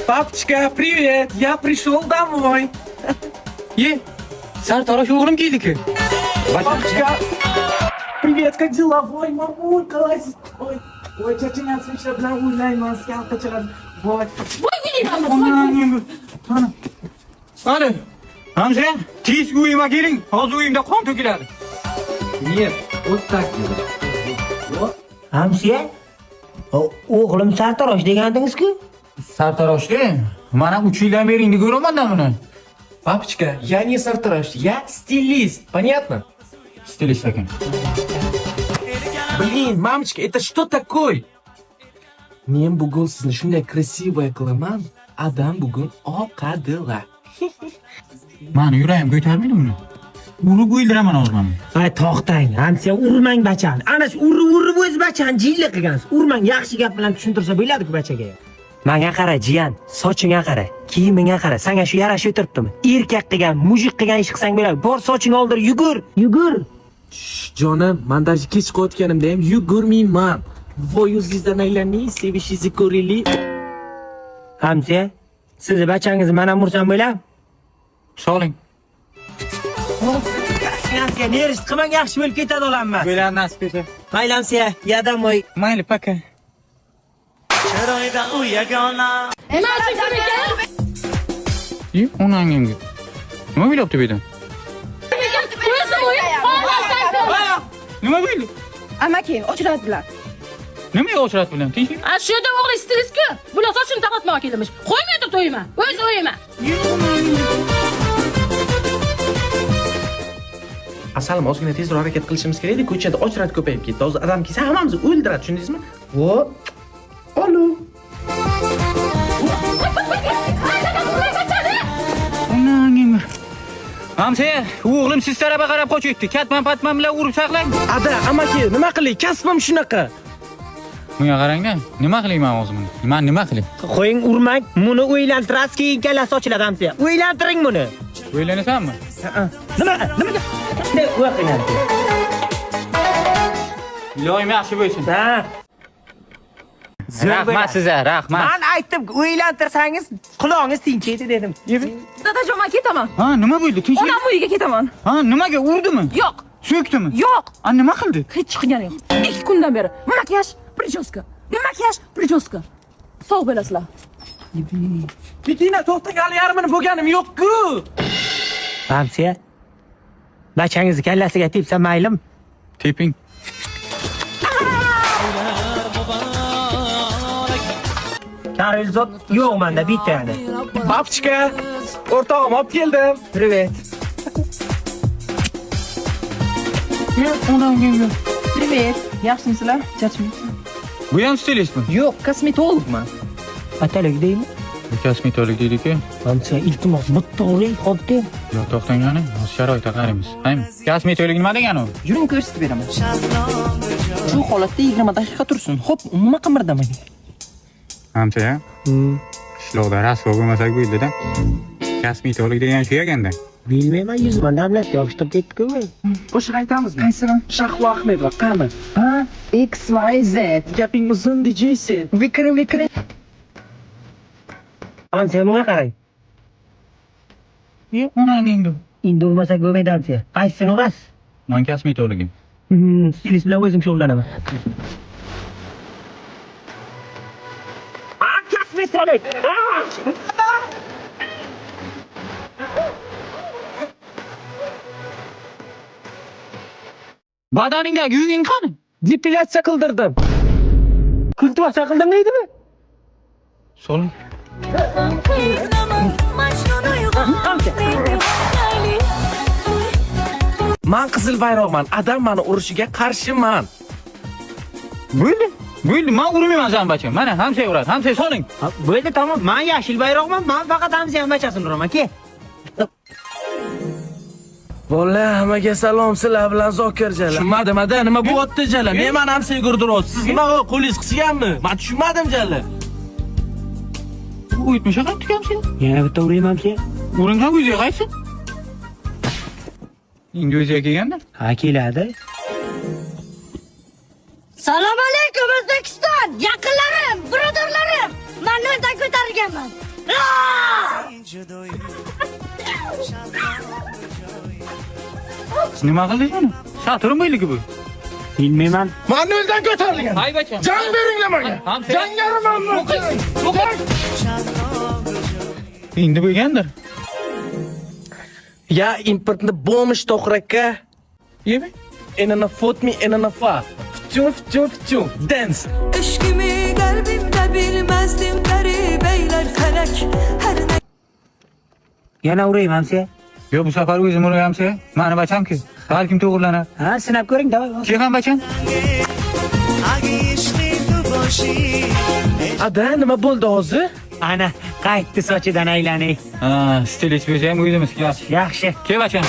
Папочка, привет! Я пришел домой. Sartarosh o'g'lim keldi-ku. Папочка, привет, как дела? Ой, мамулька, лазит. Ой, чачанян смешно bilan o'ynayman, skalka chaladi. Voy. Ana, Hamza, tez uyima keling. Hozir uyimda qon to'kiladi. Нет, вот так. Hamsiya? O'g'lim sartarosh degandingiz-ku? Sartaroshda mana 3 yildan beri endi ko'raman-da buni. Папочка, я не сартараш, я стилист, понятно? Stilist ekan. Блин, мамочка, это что такое? Men bugun sizni shunday krasivaya qilaman, adam bugun oqadilar. Mani yuragim ko'tarmaydi buni. Urib o'ldiraman hozir mana. Hay to'xtang, Hamsiya urmang bachani. Ana shu urib o'z bachani jiyli qilgansiz. Urmang, yaxshi gap bilan tushuntirsa bo'ladi-ku bachaga. Menga qara, jiyan, sochingga qara, kiyimingga qara. Senga shu yarashib o'tiribdimi? Erkak qilgan, mujik qilgan ish qilsang bo'ladi. Bor sochingni oldir, yugur. Jonim, men даже kech qotganimda ham yugurmayman. Voy o'zingizdan aylanning, sevishingizni ko'raylik. Hamsiya, sizni bachangizni men ham ursam bo'ladi? Soling. Hamsiya, nerist qilmang, yaxshi bo'lib ketadi olamman. Bo'ladi nasib etsa. Mayli Hamsiya, yadamoy. Mayli, paka. Onangimga. Nima bo'lyapti bu yerda? Nima bo'ldi? Amaki, ochiradilar. Nimaga o'chirat bilan? Tinchlik? Shu yerda o'g'li stressku. Bular sochini taqatmoq kelmiş. Qo'ymay turib to'yma. O'z o'yima. Asalim, ozgina tezroq harakat qilishimiz kerak edi. Ko'chada ochrat ko'payib ketdi. Hozir odam kelsa hammamizni o'ldiradi, tushundingizmi? Vo. Alo. Onangimga. Hamza, o'g'lim siz tarafga qarab qochibdi. Katman-patman bilan urib saqlang. Ada, amaki, nima qilay? Kasbim shunaqa. Bunga qarang-da. Nima qilayman hozir buni? Men nima qilay? Qo'ying, urmang. Buni o'ylantirasiz, keyin kallasi ochiladi Hamsiya. O'ylantiring buni. O'ylanasanmi? Nimaga? Ne o'qinglar? Iloyim yaxshi bo'lsin. Ha. Rahmat sizga, rahmat. Men aytdim, o'ylantirsangiz quloqingiz tinchiydi dedim. Dadajon, men ketaman. Ha, nima bo'ldi? Tinchlik? Onam uyiga ketaman. Ha, nimaga urdimi? Yo'q, So'kdimi? yo'q. Ha, nima qildi? Hech qilgani yo'q. 2 kundan beri makiyaj, prichoska. Sog' bo'lasizlar. Bitina, to'xtang, hali yarmini bo'lganim yo'q-ku. Hamsiya. Bachangizni kallasiga tepsa maylimi? Teping. Karilzot yo'q menda bitta yana. Папочка, o'rtog'im olib keldim. Привет. Onangimga. Привет. Yaxshimisizlar? Charchamayapsizmi? Bu ham stilistmi? Yo'q, kosmetologman. Atalik deymi? Kosmetolog deydi-ku. Hamsiya, iltimos bitta o'ring, xoddi. Yo'q, to'xtang qani. Hozir sharoitga qaraymiz. Qaymi? Kosmetolog nima degani u? Yuring, ko'rsatib beraman. Shu holatda 20 daqiqa tursin. Xo'p, umuman qimirlamang. Hamza, ishlovda rasvo bo'lmasak bo'ldi-da. Kosmetolog degan shu ekanda. Bilmayman, yuzimdan davlat yopishtirib ketdi-ku. Qo'shiq aytamizmi? Qaysini? Shahlo Ahmedova, qani? Ha? XYZ. Gaping uzun dijaysen. Vikri. Hamsiya, bunga qarang. Yo'q, onangimga. Endi urmasak bo'lmaydi Hamsiya. Qaysini urasiz? Men kosmetologim. Stilist bilan o'zim shug'ullanaman. Kosmetolog. Badaningdagi yunging qani? Depilatsiya qildirdim. Kultivatsiya qildim deydimi? Soling. Men qizil bayroqman. Adam meni urushiga qarshiman. Bo'ldi. Men urmayman san bacham. Mana Hamza uradi. Hamza soling. Bo'ldi, tamam. Men yashil bayroqman. Men faqat Hamsiya bachasini uraman, ke. Vallahi hammaga salom, sizlar bilan Zokirjalar. Tushunmadim, ada, nima bo'lyapti jala? Men ham seni ko'rdiryapsiz. Siz nima qo'lingiz qisganmi? Men tushunmadim jala. U yutmisha qani tukamsiz? Yana bitta urayman Hamsiya. Uringan o'ziga qaysi? Endi o'ziga kelganda? Ha, keladi. Assalomu alaykum O'zbekiston, yaqinlarim, birodarlarim. Men nondan ko'tarilgan ekanman. Nima qildingiz? Saturn bo'yligi bu. Bilmayman. Manueldan ko'tarilgan. Hay bacham. Jang beringlar menga. Hamsa. Jangariman men. Endi bo'lgandir. Я импортный бомж тохрака. Yemi? Enana fot mi enana fa. Ftüm. Dance. Eşkimi kalbimde bilmezdim garibeyler felek her ne Yana urayım hamsi. Yo, bu safar o'zim urayamsa, mani bacham-ku. Balkim to'g'rilanar. Ha, sinab ko'ring, davay. Keyin bacham. Ada nima bo'ldi hozir? Ana, qaytdi sochidan aylanay. Ha, stilist bo'lsa ham o'zimiz. Yaxshi. Ke bacham.